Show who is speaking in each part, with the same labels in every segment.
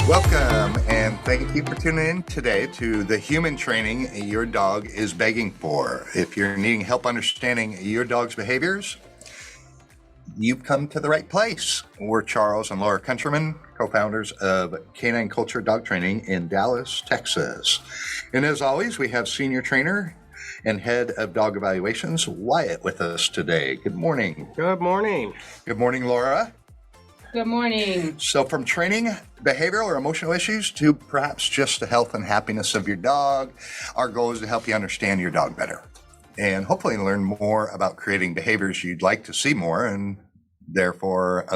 Speaker 1: Welcome, and thank you for tuning in today to the human training your dog is begging for. If you're needing help understanding your dog's behaviors, you've come to the right place. We're Charles and Laura Countryman, co-founders of Canine Culture Dog Training in Dallas, Texas. And as always, we have senior trainer and head of dog evaluations, Wyatt, with us today. Good morning.
Speaker 2: Good morning.
Speaker 1: Good morning, Laura.
Speaker 3: Good morning.
Speaker 1: So from training, behavioral or emotional issues to perhaps just the health and happiness of your dog, our goal is to help you understand your dog better and hopefully learn more about creating behaviors you'd like to see more and therefore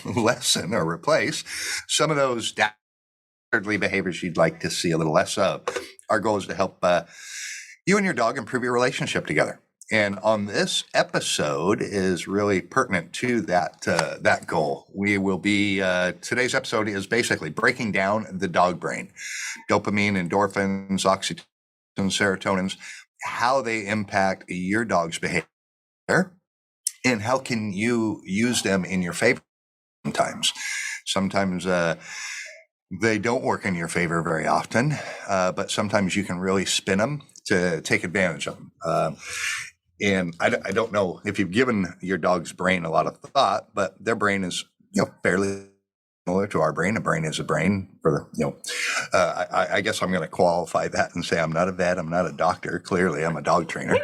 Speaker 1: lessen or replace some of those dastardly behaviors you'd like to see a little less of. Our goal is to help you and your dog improve your relationship together. And on this episode is really pertinent to that goal. We will be, today's episode is basically breaking down the dog brain, dopamine, endorphins, oxytocin, serotonins, how they impact your dog's behavior, and how can you use them in your favor sometimes. Sometimes they don't work in your favor very often, but sometimes you can really spin them to take advantage of them. And I don't know if you've given your dog's brain a lot of thought, but their brain is, fairly similar to our brain. A brain is a brain for I guess I'm going to qualify that and say I'm not a vet. I'm not a doctor. Clearly, I'm a dog trainer.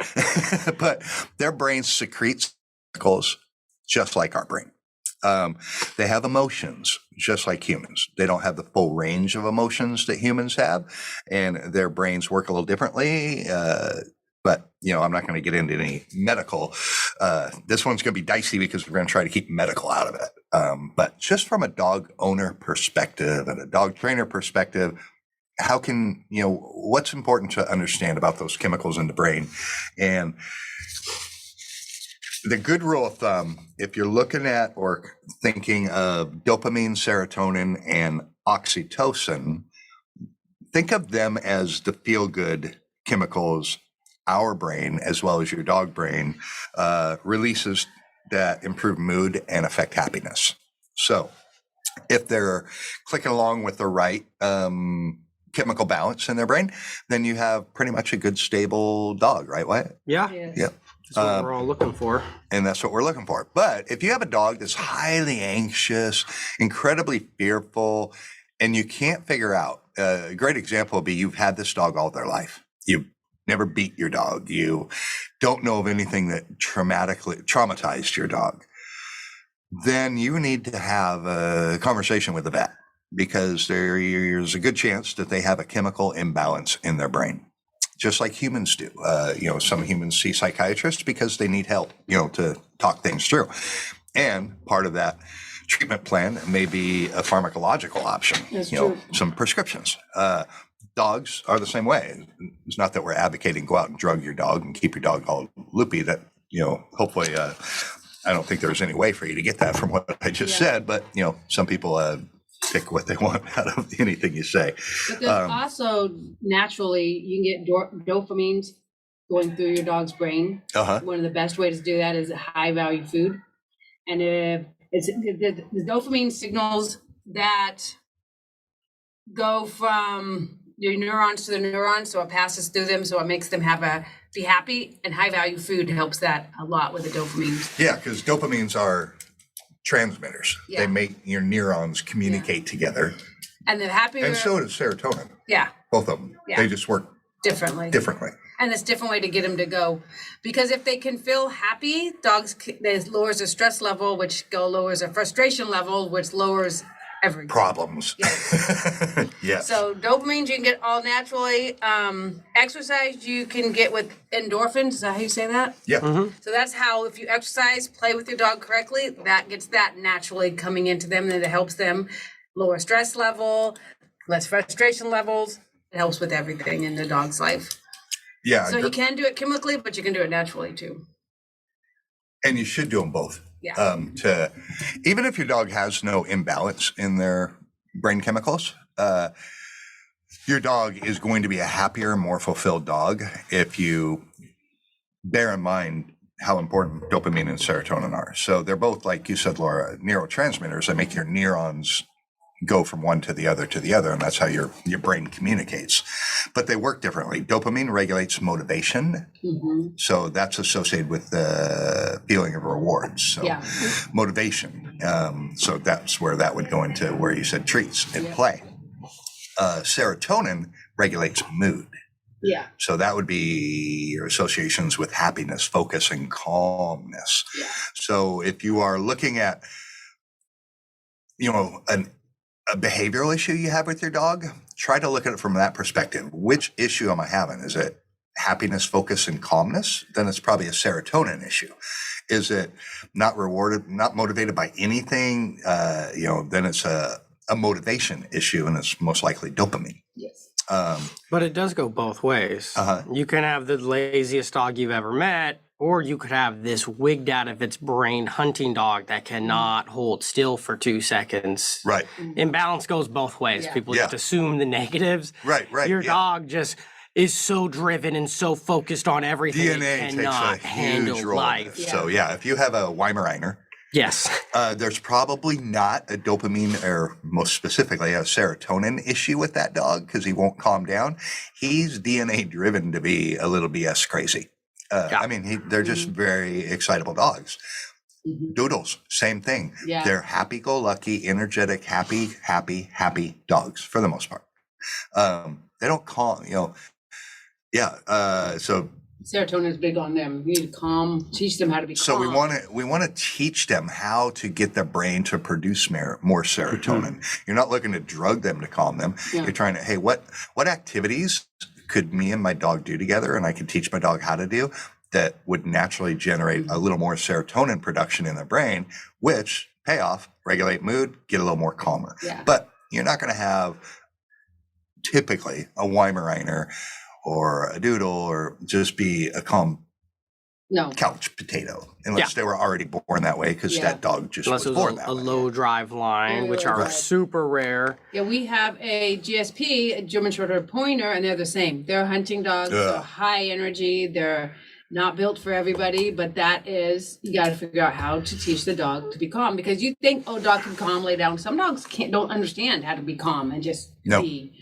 Speaker 1: But their brain secretes chemicals just like our brain. They have emotions just like humans. They don't have the full range of emotions that humans have, and their brains work a little differently. But, I'm not going to get into any medical. This one's going to be dicey because we're going to try to keep medical out of it. But just from a dog owner perspective and a dog trainer perspective, how can, what's important to understand about those chemicals in the brain? And the good rule of thumb, if you're looking at or thinking of dopamine, serotonin, and oxytocin, think of them as the feel-good chemicals our brain, as well as your dog brain, releases that improve mood and affect happiness. So if they're clicking along with the right chemical balance in their brain, then you have pretty much a good, stable dog, right, Wyatt?
Speaker 2: Yeah.
Speaker 3: Yes.
Speaker 1: Yeah.
Speaker 2: That's what we're all looking for.
Speaker 1: And that's what we're looking for. But if you have a dog that's highly anxious, incredibly fearful, and you can't figure out, a great example would be you've had this dog all their life. You've never beat your dog. You don't know of anything that traumatized your dog. Then you need to have a conversation with the vet because there's a good chance that they have a chemical imbalance in their brain, just like humans do. Some humans see psychiatrists because they need help, to talk things through. And part of that treatment plan may be a pharmacological option,
Speaker 3: That's true.
Speaker 1: Some prescriptions. Dogs are the same way. It's not that we're advocating go out and drug your dog and keep your dog all loopy. That, hopefully, I don't think there's any way for you to get that from what I just said. But, some people pick what they want out of anything you say.
Speaker 3: But there's also naturally, you can get dopamines going through your dog's brain. One of the best ways to do that is high value food. And if it's the dopamine signals that go from your neurons to the neurons, so it passes through them, so it makes them be happy, and high value food helps that a lot with the dopamine.
Speaker 1: Yeah, because dopamines are transmitters.
Speaker 3: Yeah.
Speaker 1: They make your neurons communicate together.
Speaker 3: And the happier,
Speaker 1: And so does serotonin.
Speaker 3: yeah,
Speaker 1: Both of them.
Speaker 3: Yeah.
Speaker 1: They just work
Speaker 3: differently. And it's a different way to get them to go. Because if they can feel happy, that lowers their stress level, which lowers their frustration level, which lowers everything.
Speaker 1: Problems.
Speaker 3: Yes.
Speaker 1: Yes.
Speaker 3: So dopamine you can get all naturally. Exercise you can get with endorphins. Is that how you say that?
Speaker 1: Yeah.
Speaker 2: Mm-hmm.
Speaker 3: So that's how, if you exercise, play with your dog correctly, that gets that naturally coming into them, and it helps them lower stress level, less frustration levels. It helps with everything in the dog's life.
Speaker 1: Yeah.
Speaker 3: So you can do it chemically, but you can do it naturally too.
Speaker 1: And you should do them both.
Speaker 3: Yeah.
Speaker 1: Even if your dog has no imbalance in their brain chemicals, your dog is going to be a happier, more fulfilled dog if you bear in mind how important dopamine and serotonin are. So they're both, like you said, Laura, neurotransmitters that make your neurons go from one to the other, and that's how your brain communicates. But they work differently. Dopamine regulates motivation, so that's associated with the feeling of rewards. So motivation, so that's where that would go into where you said treats and play. Serotonin regulates mood.
Speaker 3: Yeah.
Speaker 1: So that would be your associations with happiness, focus, and calmness.
Speaker 3: Yeah.
Speaker 1: So if you are looking at, a behavioral issue you have with your dog, try to look at it from that perspective. Which issue am I having? Is it happiness, focus, and calmness? Then it's probably a serotonin issue. Is it not motivated by anything? Then it's a motivation issue, and it's most likely dopamine.
Speaker 3: Yes.
Speaker 2: But it does go both ways. You can have the laziest dog you've ever met, or you could have this wigged out of its brain hunting dog that cannot hold still for 2 seconds.
Speaker 1: Right.
Speaker 2: Imbalance goes both ways.
Speaker 3: Yeah.
Speaker 2: People just assume the negatives.
Speaker 1: Right.
Speaker 2: Your dog just is so driven and so focused on everything.
Speaker 1: DNA
Speaker 2: cannot
Speaker 1: takes a
Speaker 2: handle
Speaker 1: huge role
Speaker 2: life.
Speaker 1: in it. So if you have a Weimaraner,
Speaker 2: yes,
Speaker 1: there's probably not a dopamine, or most specifically a serotonin issue with that dog, because he won't calm down. He's DNA driven to be a little BS crazy. I mean, they're just very excitable dogs. Doodles, same thing.
Speaker 3: Yeah.
Speaker 1: They're happy-go-lucky, energetic, happy dogs for the most part. They don't calm, so
Speaker 3: Serotonin is big on them. You need to teach them how to be calm.
Speaker 1: So we want to teach them how to get their brain to produce more serotonin. You're not looking to drug them to calm them.
Speaker 3: Yeah.
Speaker 1: You're trying to, hey, what activities could me and my dog do together, and I could teach my dog how to do that would naturally generate a little more serotonin production in their brain, which payoff, regulate mood, get a little more calmer.
Speaker 3: Yeah.
Speaker 1: But you're not going to have typically a Weimaraner or a Doodle or just be a calm couch potato, unless they were already born that way, because that dog just was born that way.
Speaker 2: A low drive line, which are super rare.
Speaker 3: Yeah, we have a GSP, a German Shorthair Pointer, and they're the same. They're hunting dogs. They're high energy. They're not built for everybody, but you got to figure out how to teach the dog to be calm, because you think, dog can calm, lay down. Some dogs don't understand how to be calm and just be.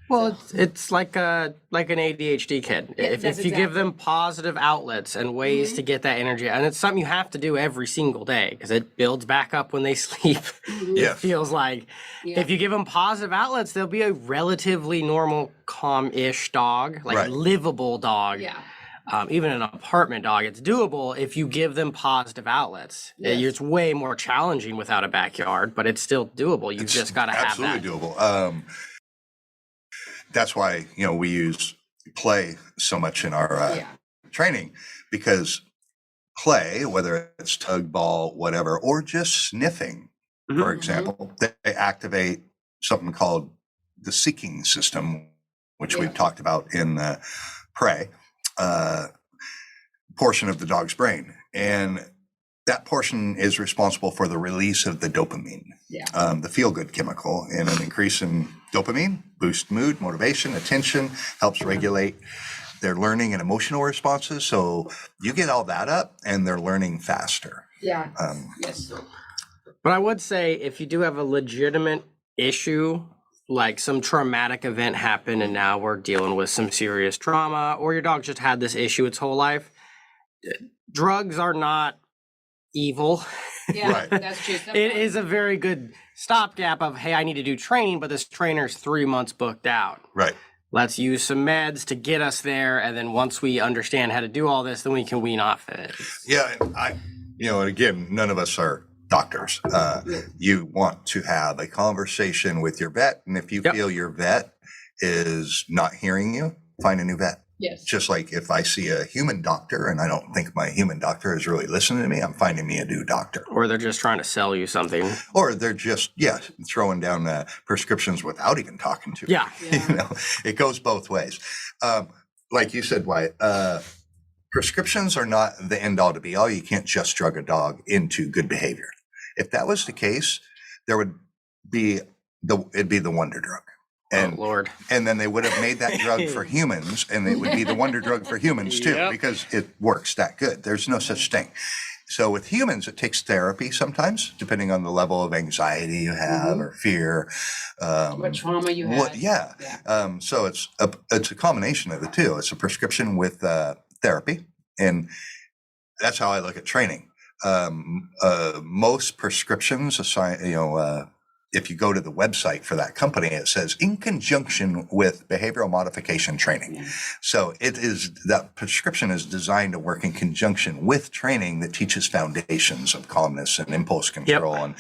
Speaker 2: Well, it's like an ADHD kid. If you give them positive outlets and ways to get that energy, and it's something you have to do every single day, because it builds back up when they sleep. It feels like if you give them positive outlets, they'll be a relatively normal, calm-ish dog, livable dog.
Speaker 3: Yeah.
Speaker 2: Even an apartment dog, it's doable if you give them positive outlets.
Speaker 3: Yes.
Speaker 2: It's way more challenging without a backyard, but it's still doable. You've just got to have that.
Speaker 1: Absolutely doable. That's why, we use play so much in our training, because play, whether it's tug, ball, whatever, or just sniffing, for example, they activate something called the seeking system, which we've talked about in the prey portion of the dog's brain. And that portion is responsible for the release of the dopamine, the feel-good chemical, and an increase in dopamine boosts mood, motivation, attention, helps regulate their learning and emotional responses. So you get all that up, and they're learning faster.
Speaker 3: Yeah. Yes.
Speaker 2: But I would say if you do have a legitimate issue, like some traumatic event happened and now we're dealing with some serious trauma, or your dog just had this issue its whole life, drugs are not evil.
Speaker 3: Yeah, that's true.
Speaker 2: It is a very good stopgap of, hey, I need to do training, but this trainer's 3 months booked out.
Speaker 1: Right.
Speaker 2: Let's use some meds to get us there, and then once we understand how to do all this, then we can wean off it.
Speaker 1: Yeah, and again, none of us are doctors. You want to have a conversation with your vet, and if you feel your vet is not hearing you, find a new vet.
Speaker 3: Yes.
Speaker 1: Just like if I see a human doctor and I don't think my human doctor is really listening to me, I'm finding me a new doctor.
Speaker 2: Or they're just trying to sell you something.
Speaker 1: Or they're just, throwing down prescriptions without even talking to me.
Speaker 2: Yeah.
Speaker 1: It goes both ways. Like you said, Wyatt, prescriptions are not the end all to be all. You can't just drug a dog into good behavior. If that was the case, there would be it'd be the wonder drug. And,
Speaker 2: oh, Lord.
Speaker 1: And then they would have made that drug for humans, and it would be the wonder drug for humans too, because it works that good. There's no such thing. So with humans, it takes therapy sometimes, depending on the level of anxiety you have or fear.
Speaker 3: What trauma you had.
Speaker 1: So it's a combination of the two. It's a prescription with therapy, and that's how I look at training. Most prescriptions assign, if you go to the website for that company, it says in conjunction with behavioral modification training. Yeah. So that prescription is designed to work in conjunction with training that teaches foundations of calmness and impulse control and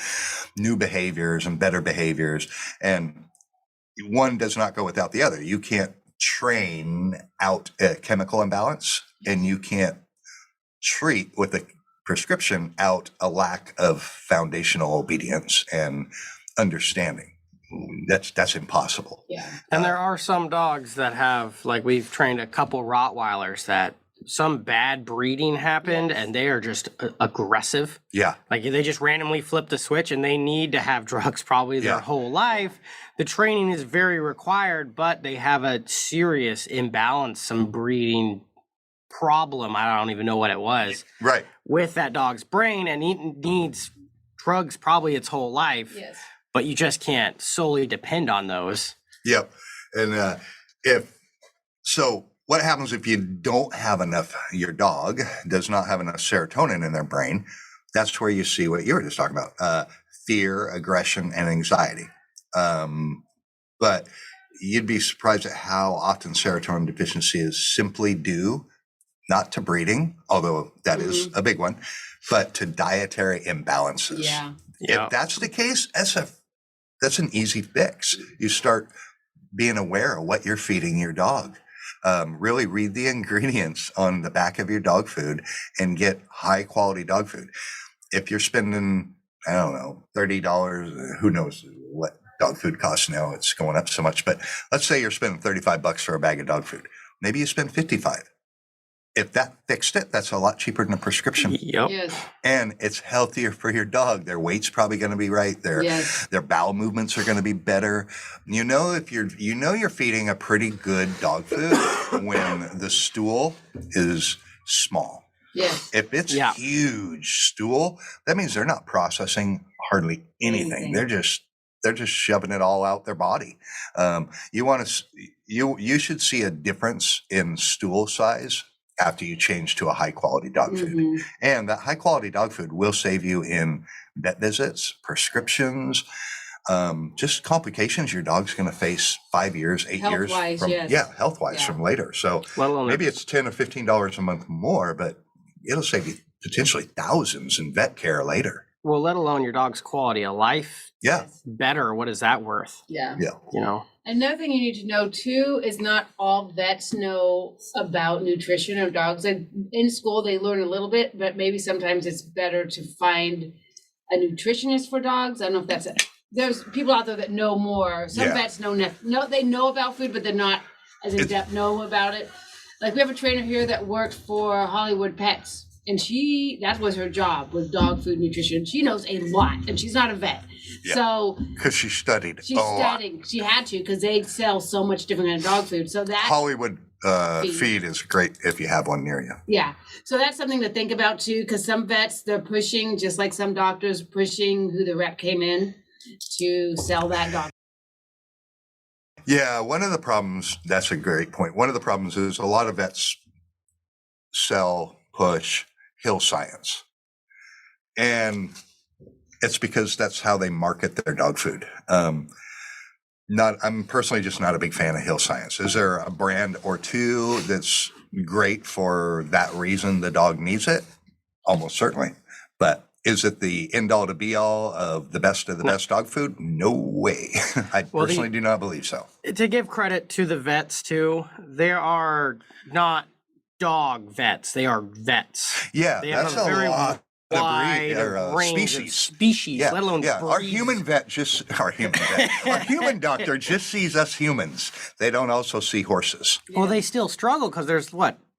Speaker 1: new behaviors and better behaviors. And one does not go without the other. You can't train out a chemical imbalance, and you can't treat with a prescription out a lack of foundational obedience and understanding. That's impossible.
Speaker 3: Yeah.
Speaker 2: And there are some dogs that have, like, we've trained a couple Rottweilers that some bad breeding happened and they are just aggressive.
Speaker 1: Yeah.
Speaker 2: Like they just randomly flipped a switch and they need to have drugs probably their whole life. The training is very required, but they have a serious imbalance, some breeding problem. I don't even know what it was.
Speaker 1: Right.
Speaker 2: With that dog's brain, and he needs drugs probably its whole life.
Speaker 3: Yes.
Speaker 2: But you just can't solely depend on those.
Speaker 1: Yep. And what happens if you don't have enough, your dog does not have enough serotonin in their brain? That's where you see what you were just talking about, fear, aggression, and anxiety. But you'd be surprised at how often serotonin deficiency is simply due not to breeding, although that is a big one, but to dietary imbalances.
Speaker 3: Yeah.
Speaker 1: If that's the case, that's an easy fix. You start being aware of what you're feeding your dog. Really read the ingredients on the back of your dog food and get high quality dog food. If you're spending, I don't know, $30, who knows what dog food costs now, it's going up so much, but let's say you're spending $35 for a bag of dog food. Maybe you spend $55. If that fixed it, that's a lot cheaper than a prescription.
Speaker 2: Yep.
Speaker 3: Yes.
Speaker 1: And it's healthier for your dog. Their weight's probably going to be right. Their bowel movements are going to be better. If you're feeding a pretty good dog food when the stool is small.
Speaker 3: Yes.
Speaker 1: If it's huge stool, that means they're not processing hardly anything. They're just shoving it all out their body. You should see a difference in stool size after you change to a high quality dog food. And that high quality dog food will save you in vet visits, prescriptions, just complications your dog's going to face 5 years, 8 years from, health-wise from later. So maybe it's $10 or $15 a month more, but it'll save you potentially thousands in vet care later.
Speaker 2: Well, let alone your dog's quality of life.
Speaker 1: Yeah.
Speaker 2: Better. What is that worth?
Speaker 3: Yeah.
Speaker 2: Yeah.
Speaker 3: Another thing you need to know too is not all vets know about nutrition of dogs. And in school they learn a little bit, but maybe sometimes it's better to find a nutritionist for dogs. I don't know if there's people out there that know more. Some vets they know about food, but they're not as in depth know about it. Like we have a trainer here that worked for Hollywood Pets. And that was her job, with dog food nutrition. She knows a lot, and she's not a vet.
Speaker 1: Yeah.
Speaker 3: So
Speaker 1: because she studied
Speaker 3: studying. She had to, because they sell so much different kind of dog food. So that
Speaker 1: Hollywood feed is great if you have one near you.
Speaker 3: Yeah. So that's something to think about too, because some vets, they're pushing, just like some doctors pushing who the rep came in to sell that dog.
Speaker 1: Yeah, one of the problems, that's a great point. One of the problems is a lot of vets push hill science. And it's because that's how they market their dog food. I'm personally just not a big fan of hill science. Is there a brand or two that's great for that reason the dog needs it? Almost certainly. But is it the end all to be all of the best dog food? No way. I personally do not believe so.
Speaker 2: To give credit to the vets too, there are not dog vets. They are vets.
Speaker 1: Yeah, that's a very lot.
Speaker 2: Wide range of species, let alone breeds.
Speaker 1: Our human doctor just sees us humans. They don't also see horses.
Speaker 2: Well, they still struggle because there's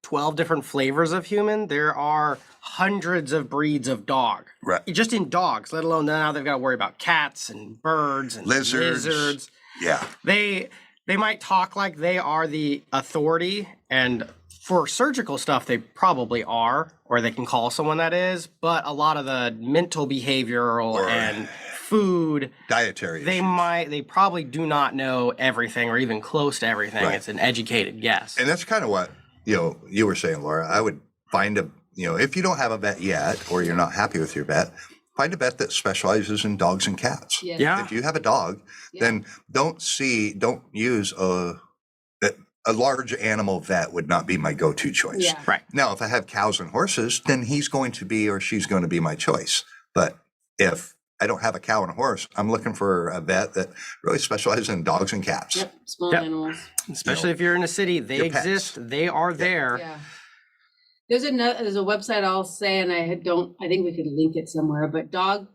Speaker 2: 12 different flavors of human. There are hundreds of breeds of dog.
Speaker 1: Right.
Speaker 2: Just in dogs, let alone now they've got to worry about cats and birds and lizards.
Speaker 1: Yeah.
Speaker 2: They might talk like they are the authority, and for surgical stuff they probably are, or they can call someone that is, but a lot of the mental, behavioral, and food,
Speaker 1: dietary
Speaker 2: they probably do not know everything or even close to everything.
Speaker 1: Right.
Speaker 2: It's an educated guess.
Speaker 1: And that's kind of what, you were saying, Laura. I would find if you don't have a vet yet, or you're not happy with your vet, find a vet that specializes in dogs and cats.
Speaker 3: Yes.
Speaker 2: Yeah.
Speaker 1: If you have a dog, then don't use a large animal vet would not be my go-to choice.
Speaker 3: Yeah.
Speaker 2: Right.
Speaker 1: Now, if I have cows and horses, then he's going to be, or she's going to be my choice. But if I don't have a cow and a horse, I'm looking for a vet that really specializes in dogs and cats.
Speaker 3: Yep. Small animals.
Speaker 2: Especially if you're in a city, they exist.
Speaker 1: Pets.
Speaker 2: They are there.
Speaker 3: Yeah. There's a website I'll say, and I think we could link it somewhere, but Dog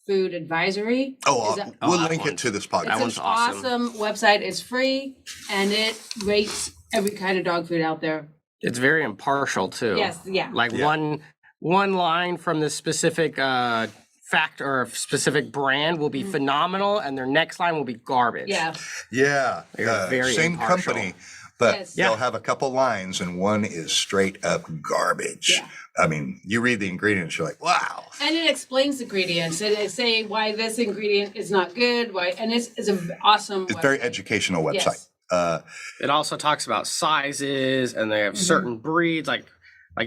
Speaker 3: Food Advisory.
Speaker 1: We'll link it to this podcast.
Speaker 2: That one's
Speaker 3: It's an awesome website. It's free, and it rates every kind of dog food out there.
Speaker 2: It's very impartial too.
Speaker 3: Yes, yeah.
Speaker 2: Like one line from this specific fact or specific brand will be phenomenal, and their next line will be garbage.
Speaker 3: Yeah.
Speaker 1: Yeah.
Speaker 2: They're very
Speaker 1: same
Speaker 2: impartial.
Speaker 1: company, but
Speaker 3: Yes.
Speaker 1: they'll have a couple lines, and one is straight up garbage.
Speaker 3: Yeah.
Speaker 1: I mean, you read the ingredients, you're like, wow.
Speaker 3: And it explains the ingredients. It say why this ingredient is not good. Why, and it's an awesome.
Speaker 1: It's a very educational website.
Speaker 3: Yes.
Speaker 2: It also talks about sizes, and they have certain breeds, like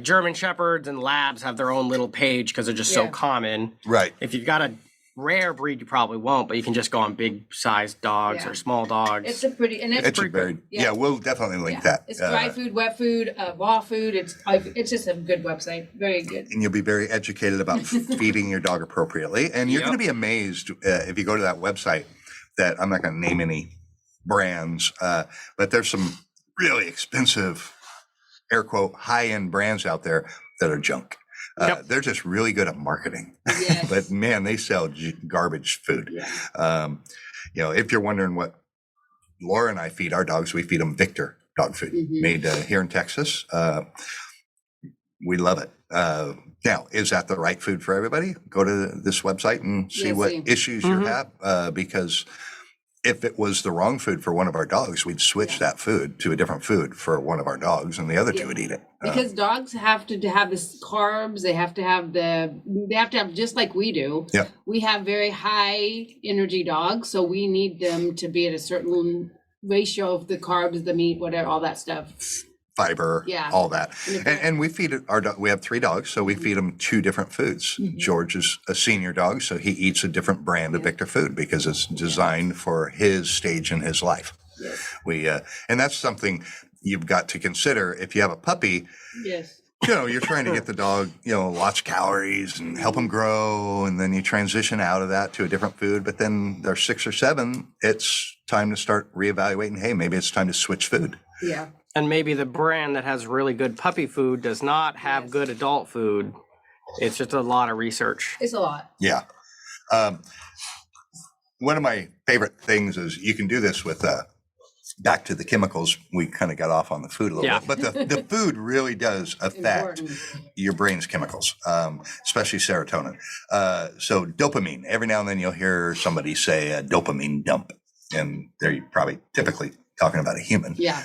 Speaker 2: German Shepherds and Labs have their own little page because they're just so common.
Speaker 1: Right.
Speaker 2: If you've got a rare breed, you probably won't, but you can just go on big sized dogs or small dogs.
Speaker 3: It's a pretty, and it's
Speaker 1: a
Speaker 3: pretty
Speaker 1: very,
Speaker 3: good.
Speaker 1: yeah, we'll definitely link that.
Speaker 3: It's dry food, wet food, raw food. It's just a good website. Very good.
Speaker 1: And you'll be very educated about feeding your dog appropriately. And you're going to be amazed if you go to that website that I'm not going to name any brands, but there's some really expensive, air quote, high-end brands out there that are junk. They're just really good at marketing.
Speaker 3: Yes.
Speaker 1: But man, they sell garbage food.
Speaker 3: Yeah.
Speaker 1: If you're wondering what Laura and I feed our dogs, we feed them Victor dog food made here in Texas. We love it. Now, is that the right food for everybody? Go to this website and see what issues you have, because if it was the wrong food for one of our dogs, we'd switch that food to a different food for one of our dogs, and the other two would eat it.
Speaker 3: Because dogs have to have the carbs. They have to have just like we do.
Speaker 1: Yeah.
Speaker 3: We have very high energy dogs, so we need them to be at a certain ratio of the carbs, the meat, whatever, all that stuff.
Speaker 1: Fiber, all that. And we feed our dog. We have 3 dogs, so we feed them 2 different foods. George is a senior dog, so he eats a different brand of Victor food because it's designed for his stage in his life. Yes. And that's something you've got to consider if you have a puppy.
Speaker 3: Yes.
Speaker 1: You're trying to get the dog, lots of calories and help him grow, and then you transition out of that to a different food. But then they're 6 or 7. It's time to start reevaluating. Hey, maybe it's time to switch food.
Speaker 3: Yeah.
Speaker 2: And maybe the brand that has really good puppy food does not have good adult food. It's just a lot of research.
Speaker 3: It's a lot.
Speaker 1: Yeah. One of my favorite things is you can do this with back to the chemicals. We kind of got off on the food a little bit, but the food really does affect your brain's chemicals, especially serotonin. So dopamine, every now and then you'll hear somebody say a dopamine dump, and they're probably typically talking about a human.
Speaker 3: Yeah.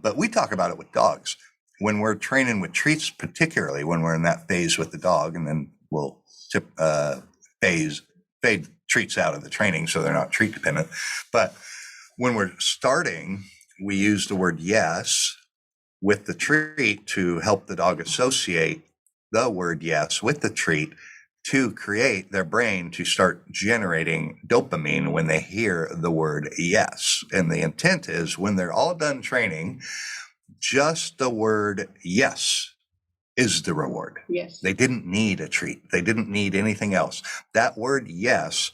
Speaker 1: But we talk about it with dogs. When we're training with treats, particularly when we're in that phase with the dog, and then we'll fade treats out of the training so they're not treat dependent. But when we're starting, we use the word yes with the treat to help the dog associate the word yes with the treat to create their brain to start generating dopamine when they hear the word yes. And the intent is when they're all done training, just the word yes is the reward.
Speaker 3: Yes.
Speaker 1: They didn't need a treat. They didn't need anything else. That word yes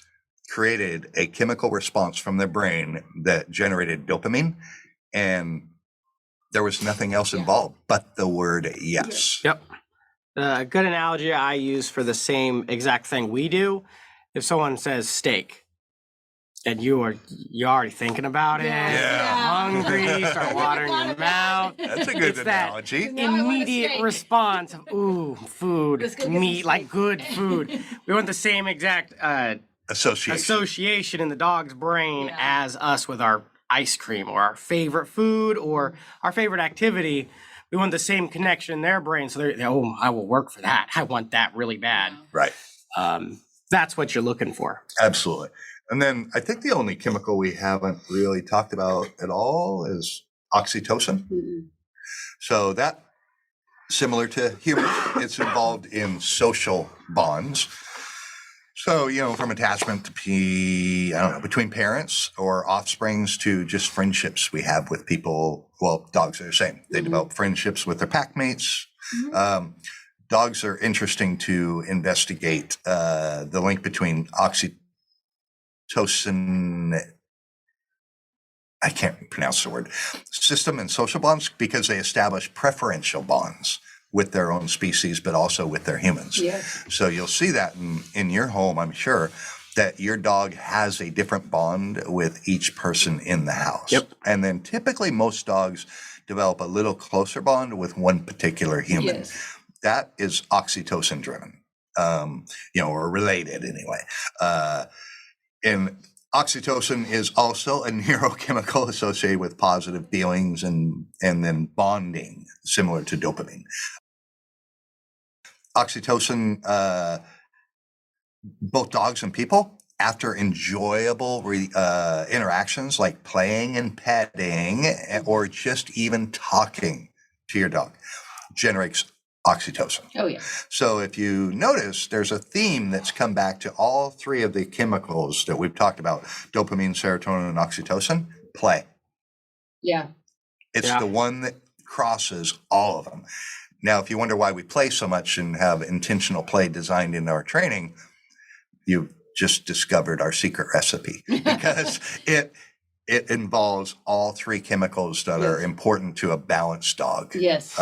Speaker 1: created a chemical response from their brain that generated dopamine, and there was nothing else involved but the word yes.
Speaker 2: Yep. A good analogy I use for the same exact thing we do, if someone says steak and you're already thinking about it, hungry, start watering your mouth.
Speaker 1: That's a good analogy.
Speaker 2: Immediate response of, ooh, food, meat, like good food. We want the same exact association in the dog's brain as us with our ice cream or our favorite food or our favorite activity. We want the same connection in their brain. So they're, oh, I will work for that. I want that really bad.
Speaker 1: Right.
Speaker 2: That's what you're looking for.
Speaker 1: Absolutely. And then I think the only chemical we haven't really talked about at all is oxytocin. Mm-hmm. So that, similar to humans, it's involved in social bonds. So, from attachment to between parents or offsprings to just friendships we have with people. Well, dogs are the same. They develop friendships with their pack mates. Mm-hmm. Dogs are interesting to investigate the link between oxytocin, I can't pronounce the word, system and social bonds, because they establish preferential bonds with their own species, but also with their humans. Yes. So you'll see that in your home, I'm sure, that your dog has a different bond with each person in the house. Yep. And then typically most dogs develop a little closer bond with one particular human. Yes. That is oxytocin driven, or related anyway. And oxytocin is also a neurochemical associated with positive feelings and then bonding, similar to dopamine. Oxytocin, both dogs and people, after enjoyable interactions like playing and petting or just even talking to your dog, generates oxytocin. Oh, yeah. So if you notice, there's a theme that's come back to all three of the chemicals that we've talked about, dopamine, serotonin, and oxytocin, play. Yeah. It's the one that crosses all of them. Now, if you wonder why we play so much and have intentional play designed in our training, you've just discovered our secret recipe, because it involves all three chemicals that are important to a balanced dog. Yes.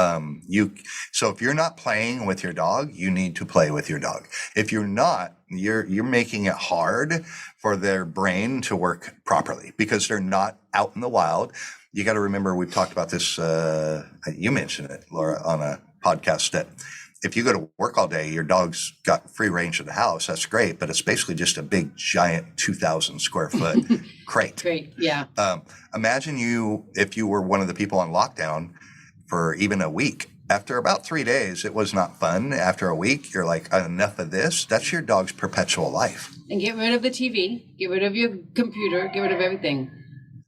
Speaker 1: So if you're not playing with your dog, you need to play with your dog. If you're not, you're making it hard for their brain to work properly because they're not out in the wild. You got to remember, we've talked about this, you mentioned it, Laura, on a podcast, that if you go to work all day, your dog's got free range of the house. That's great, but it's basically just a big, giant 2,000 square foot crate. Crate, yeah. Imagine if you were one of the people on lockdown for even a week. After about 3 days, it was not fun. After a week, you're like, enough of this. That's your dog's perpetual life. And get rid of the TV, get rid of your computer, get rid of everything.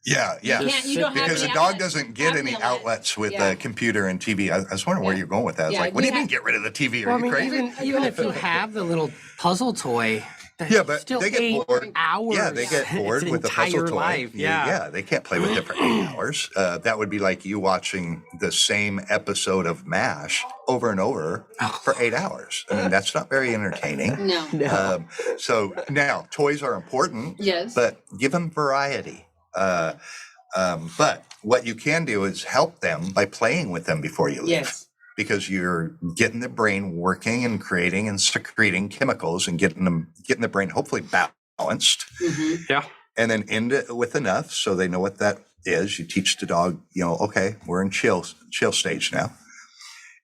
Speaker 1: Yeah. You don't because the dog doesn't get any outlets with the computer and TV. I was wondering where you're going with that. I was like, what do you mean get rid of the TV? Are you crazy?
Speaker 2: Even if you have the little puzzle toy,
Speaker 1: but they get bored.
Speaker 2: Hours.
Speaker 1: Yeah, they get bored with the puzzle toy.
Speaker 2: Life. Yeah,
Speaker 1: they can't play with different hours. That would be like you watching the same episode of MASH over and over for 8 hours. I mean, that's not very entertaining. No. So now, toys are important. Yes. But give them variety. But what you can do is help them by playing with them before you leave. Yes. Because you're getting the brain working and creating and secreting chemicals and getting the brain hopefully balanced. Mm-hmm. Yeah. And then end it with enough so they know what that is. You teach the dog, okay, we're in chill stage now.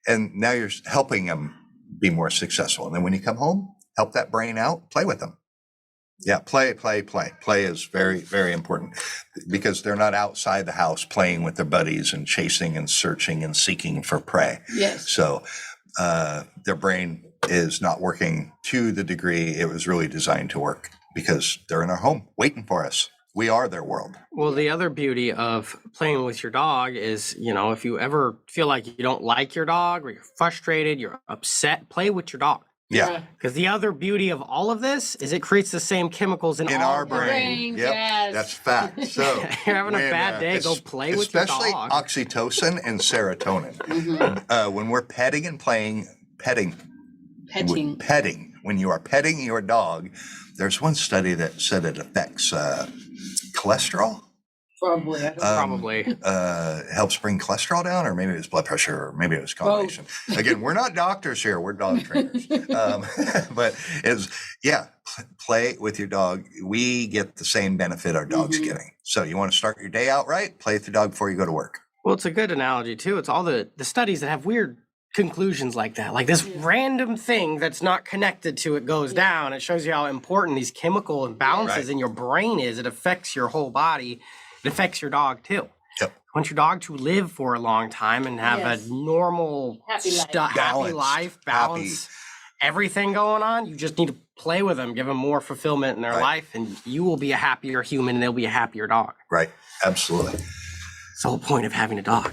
Speaker 1: And now you're helping them be more successful. And then when you come home, help that brain out, play with them. Yeah, play. Play is very, very important because they're not outside the house playing with their buddies and chasing and searching and seeking for prey. Yes. So their brain is not working to the degree it was really designed to work because they're in our home waiting for us. We are their world.
Speaker 2: Well, the other beauty of playing with your dog is, if you ever feel like you don't like your dog or you're frustrated, you're upset, play with your dog.
Speaker 1: Yeah.
Speaker 2: Because the other beauty of all of this is it creates the same chemicals in
Speaker 1: our brain. Yep. Yes. That's fact. So
Speaker 2: you're having a bad day, go play with your dog.
Speaker 1: Especially oxytocin and serotonin. Mm-hmm. When we're petting and playing, petting. When you are petting your dog, there's one study that said it affects cholesterol.
Speaker 3: Probably.
Speaker 1: Helps bring cholesterol down, or maybe it was blood pressure, or maybe it was a combination. Again, we're not doctors here; we're dog trainers. But play with your dog. We get the same benefit our dog's getting. So you want to start your day out right? Play with your dog before you go to work.
Speaker 2: Well, it's a good analogy too. It's all the studies that have weird conclusions like that. Like this random thing that's not connected to it goes down. It shows you how important these chemical imbalances in your brain is. It affects your whole body. It affects your dog too.
Speaker 1: Yep.
Speaker 2: You want your dog to live for a long time and have a normal, happy life, balance, everything going on. You just need to play with them, give them more fulfillment in their life, and you will be a happier human and they'll be a happier dog.
Speaker 1: Right. Absolutely.
Speaker 2: It's the whole point of having a dog.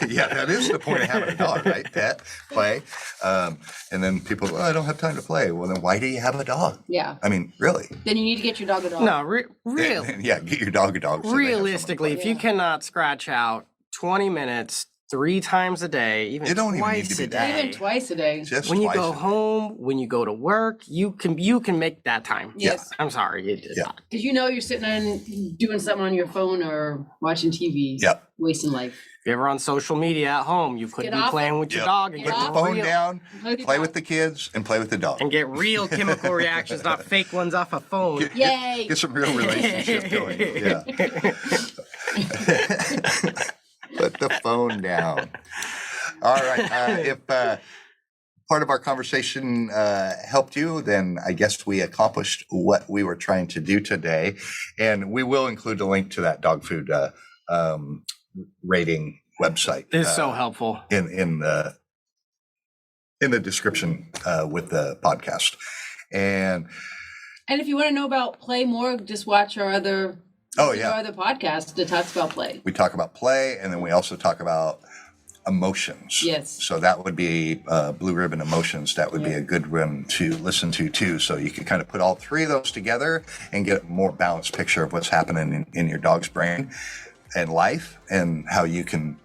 Speaker 1: Yeah, that is the point of having a dog, right? Pet, play. And then people go, I don't have time to play. Well, then why do you have a dog?
Speaker 3: Yeah.
Speaker 1: I mean, really?
Speaker 3: Then you need to get your dog a dog.
Speaker 2: No, really.
Speaker 1: Yeah, get your dog a dog. So
Speaker 2: realistically, if you cannot scratch out 20 minutes 3 times a day, even twice a day.
Speaker 3: Even twice a day.
Speaker 1: Just
Speaker 2: when you go home, when you go to work, you can make that time.
Speaker 3: Yes.
Speaker 2: I'm sorry.
Speaker 3: Because you're sitting and doing something on your phone or watching TV.
Speaker 1: Yep.
Speaker 3: Wasting life.
Speaker 2: If you're ever on social media at home, you could be playing with your dog and
Speaker 1: put the phone down, play with the kids, and play with the dog.
Speaker 2: And get real chemical reactions, not fake ones off a phone.
Speaker 3: Yay!
Speaker 1: Get some real relationship going. Yeah. Put the phone down. All right. If part of our conversation helped you, then I guess we accomplished what we were trying to do today. And we will include a link to that dog food rating website.
Speaker 2: It's so helpful.
Speaker 1: In the description with the podcast. And
Speaker 3: if you want to know about play more, just watch our other our other podcast that talks about play.
Speaker 1: We talk about play, and then we also talk about emotions.
Speaker 3: Yes.
Speaker 1: So that would be Blue Ribbon Emotions. That would be a good one to listen to too. So you can kind of put all 3 of those together and get a more balanced picture of what's happening in your dog's brain and life, and how you can,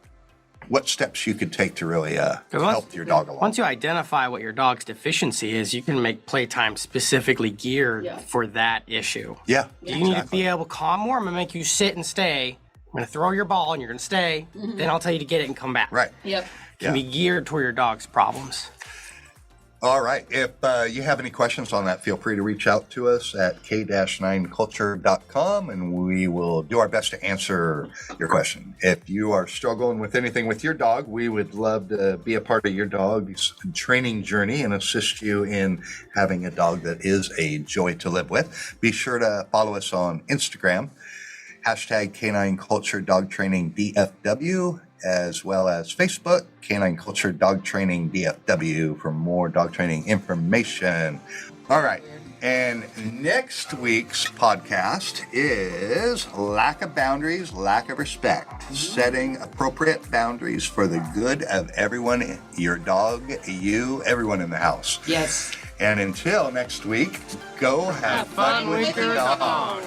Speaker 1: what steps you could take to really help your dog along.
Speaker 2: Once you identify what your dog's deficiency is, you can make playtime specifically geared for that issue.
Speaker 1: Yeah.
Speaker 2: You need to be able to calm more. I'm going to make you sit and stay. I'm going to throw your ball and you're going to stay. Mm-hmm. Then I'll tell you to get it and come back.
Speaker 1: Right.
Speaker 3: Yep.
Speaker 2: It can be geared toward your dog's problems.
Speaker 1: All right. If you have any questions on that, feel free to reach out to us at k-9culture.com, and we will do our best to answer your question. If you are struggling with anything with your dog, we would love to be a part of your dog's training journey and assist you in having a dog that is a joy to live with. Be sure to follow us on Instagram, hashtag Canine Culture Dog Training DFW, as well as Facebook, Canine Culture Dog Training DFW, for more dog training information. All right. And next week's podcast is lack of boundaries, lack of respect, setting appropriate boundaries for the good of everyone, your dog, you, everyone in the house.
Speaker 3: Yes.
Speaker 1: And until next week, go have fun with your dog.